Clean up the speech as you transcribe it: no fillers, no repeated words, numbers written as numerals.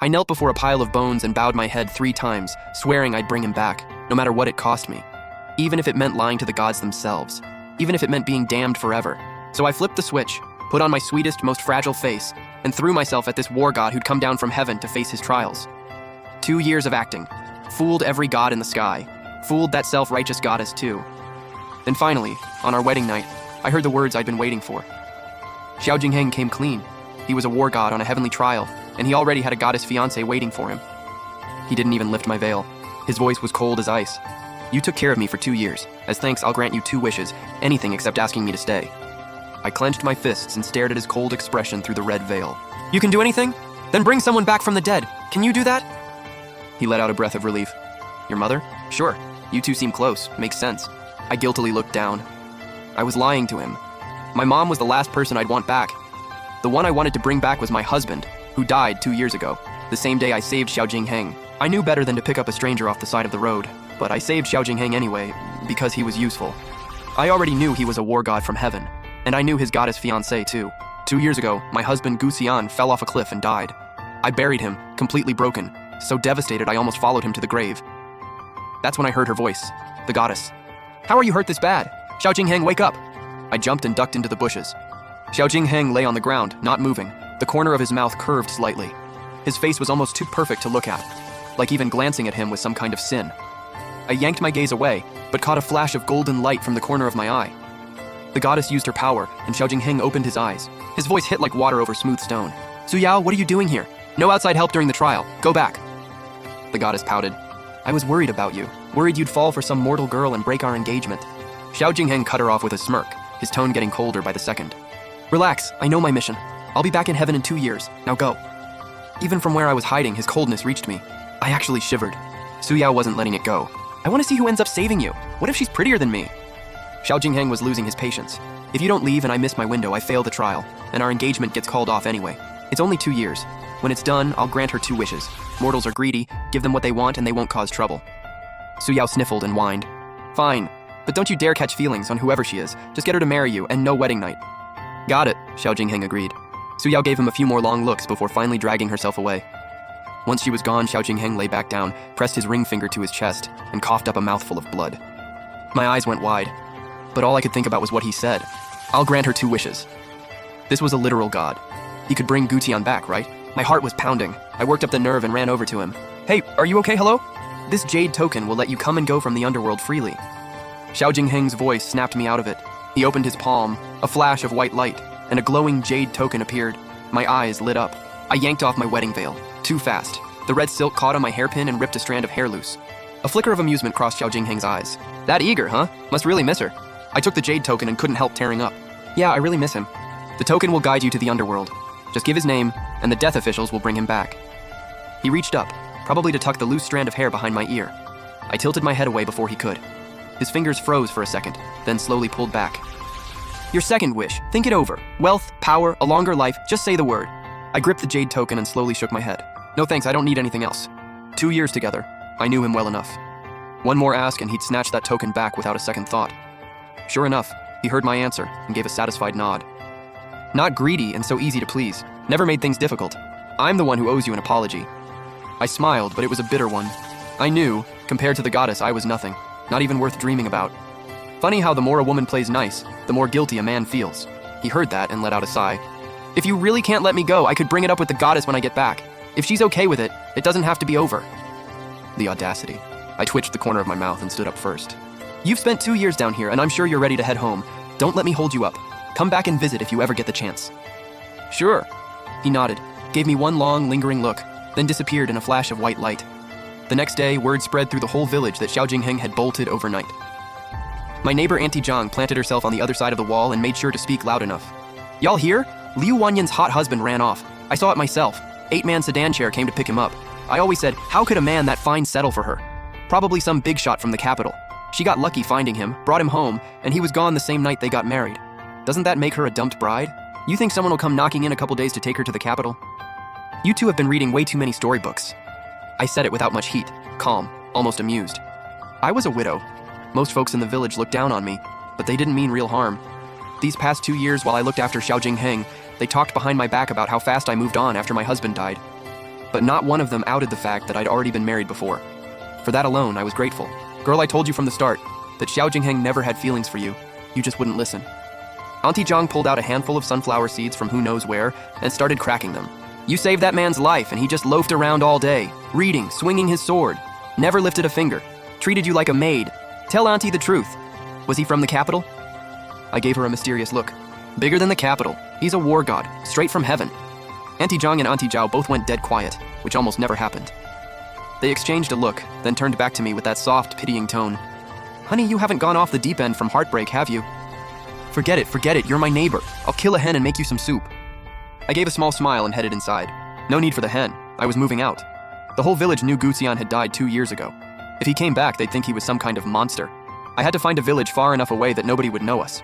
I knelt before a pile of bones and bowed my head 3 times, swearing I'd bring him back, no matter what it cost me. Even if it meant lying to the gods themselves. Even if it meant being damned forever. So I flipped the switch, put on my sweetest, most fragile face, and threw myself at this war god who'd come down from heaven to face his trials. 2 years of acting. Fooled every god in the sky. Fooled that self-righteous goddess too. Then finally, on our wedding night, I heard the words I'd been waiting for. Xiao Jingheng came clean. He was a war god on a heavenly trial, and he already had a goddess fiancé waiting for him. He didn't even lift my veil. His voice was cold as ice. You took care of me for 2 years. As thanks, I'll grant you 2 wishes, anything except asking me to stay. I clenched my fists and stared at his cold expression through the red veil. You can do anything? Then bring someone back from the dead. Can you do that? He let out a breath of relief. Your mother? Sure. You two seem close. Makes sense. I guiltily looked down. I was lying to him. My mom was the last person I'd want back. The one I wanted to bring back was my husband, who died 2 years ago, the same day I saved Xiao Jingheng. I knew better than to pick up a stranger off the side of the road, but I saved Xiao Jingheng anyway, because he was useful. I already knew he was a war god from heaven, and I knew his goddess fiancée too. 2 years ago, my husband Gu Xian fell off a cliff and died. I buried him, completely broken, so devastated I almost followed him to the grave. That's when I heard her voice, the goddess. How are you hurt this bad? Xiao Jingheng, wake up! I jumped and ducked into the bushes. Xiao Jingheng lay on the ground, not moving, the corner of his mouth curved slightly. His face was almost too perfect to look at, like even glancing at him was some kind of sin. I yanked my gaze away, but caught a flash of golden light from the corner of my eye. The goddess used her power, and Xiao Jingheng opened his eyes. His voice hit like water over smooth stone. Su Yao, what are you doing here? No outside help during the trial. Go back. The goddess pouted. I was worried about you. Worried you'd fall for some mortal girl and break our engagement. Xiao Jingheng cut her off with a smirk, his tone getting colder by the second. Relax, I know my mission. I'll be back in heaven in 2 years. Now go. Even from where I was hiding, his coldness reached me. I actually shivered. Su Yao wasn't letting it go. I want to see who ends up saving you. What if she's prettier than me? Xiao Jingheng was losing his patience. If you don't leave and I miss my window, I fail the trial, and our engagement gets called off anyway. It's only 2 years. When it's done, I'll grant her 2 wishes. Mortals are greedy, give them what they want and they won't cause trouble. Su Yao sniffled and whined. Fine, but don't you dare catch feelings on whoever she is. Just get her to marry you and no wedding night. Got it, Xiao Jingheng agreed. Su Yao gave him a few more long looks before finally dragging herself away. Once she was gone, Xiao Jingheng lay back down, pressed his ring finger to his chest, and coughed up a mouthful of blood. My eyes went wide, but all I could think about was what he said. I'll grant her 2 wishes. This was a literal god. He could bring Gu Tian back, right? My heart was pounding. I worked up the nerve and ran over to him. Hey, are you okay, hello? This jade token will let you come and go from the underworld freely. Xiao Jingheng's voice snapped me out of it. He opened his palm, a flash of white light, and a glowing jade token appeared. My eyes lit up. I yanked off my wedding veil. Too fast. The red silk caught on my hairpin and ripped a strand of hair loose. A flicker of amusement crossed Xiao Jingheng's eyes. That eager, huh? Must really miss her. I took the jade token and couldn't help tearing up. Yeah, I really miss him. The token will guide you to the underworld. Just give his name, and the death officials will bring him back. He reached up, probably to tuck the loose strand of hair behind my ear. I tilted my head away before he could. His fingers froze for a second, then slowly pulled back. Your second wish, think it over. Wealth, power, a longer life, just say the word. I gripped the jade token and slowly shook my head. No thanks, I don't need anything else. 2 years together, I knew him well enough. One more ask and he'd snatch that token back without a second thought. Sure enough, he heard my answer and gave a satisfied nod. Not greedy and so easy to please. Never made things difficult. I'm the one who owes you an apology. I smiled, but it was a bitter one. I knew, compared to the goddess, I was nothing. Not even worth dreaming about. Funny how the more a woman plays nice, the more guilty a man feels. He heard that and let out a sigh. If you really can't let me go, I could bring it up with the goddess when I get back. If she's okay with it, it doesn't have to be over. The audacity. I twitched the corner of my mouth and stood up first. You've spent 2 years down here, and I'm sure you're ready to head home. Don't let me hold you up. Come back and visit if you ever get the chance. Sure. He nodded, gave me one long, lingering look, then disappeared in a flash of white light. The next day, word spread through the whole village that Xiao Jingheng had bolted overnight. My neighbor Auntie Zhang planted herself on the other side of the wall and made sure to speak loud enough. Y'all hear? Liu Wanyan's hot husband ran off. I saw it myself. 8-man sedan chair came to pick him up. I always said, how could a man that fine settle for her? Probably some big shot from the capital. She got lucky finding him, brought him home, and he was gone the same night they got married. Doesn't that make her a dumped bride? You think someone will come knocking in a couple days to take her to the capital? You two have been reading way too many storybooks. I said it without much heat, calm, almost amused. I was a widow. Most folks in the village looked down on me, but they didn't mean real harm. These past 2 years while I looked after Xiao Jingheng, they talked behind my back about how fast I moved on after my husband died. but not one of them outed the fact that I'd already been married before. For that alone, I was grateful. Girl, I told you from the start that Xiao Jingheng never had feelings for you. You just wouldn't listen. Auntie Zhang pulled out a handful of sunflower seeds from who knows where and started cracking them. You saved that man's life and he just loafed around all day, reading, swinging his sword, never lifted a finger, treated you like a maid. Tell Auntie the truth. Was he from the capital? I gave her a mysterious look. Bigger than the capital. He's a war god, straight from heaven. Auntie Zhang and Auntie Zhao both went dead quiet, which almost never happened. They exchanged a look, then turned back to me with that soft, pitying tone. Honey, you haven't gone off the deep end from heartbreak, have you? Forget it, you're my neighbor. I'll kill a hen and make you some soup. I gave a small smile and headed inside. No need for the hen, I was moving out. The whole village knew Guxian had died 2 years ago. If he came back, they'd think he was some kind of monster. I had to find a village far enough away that nobody would know us.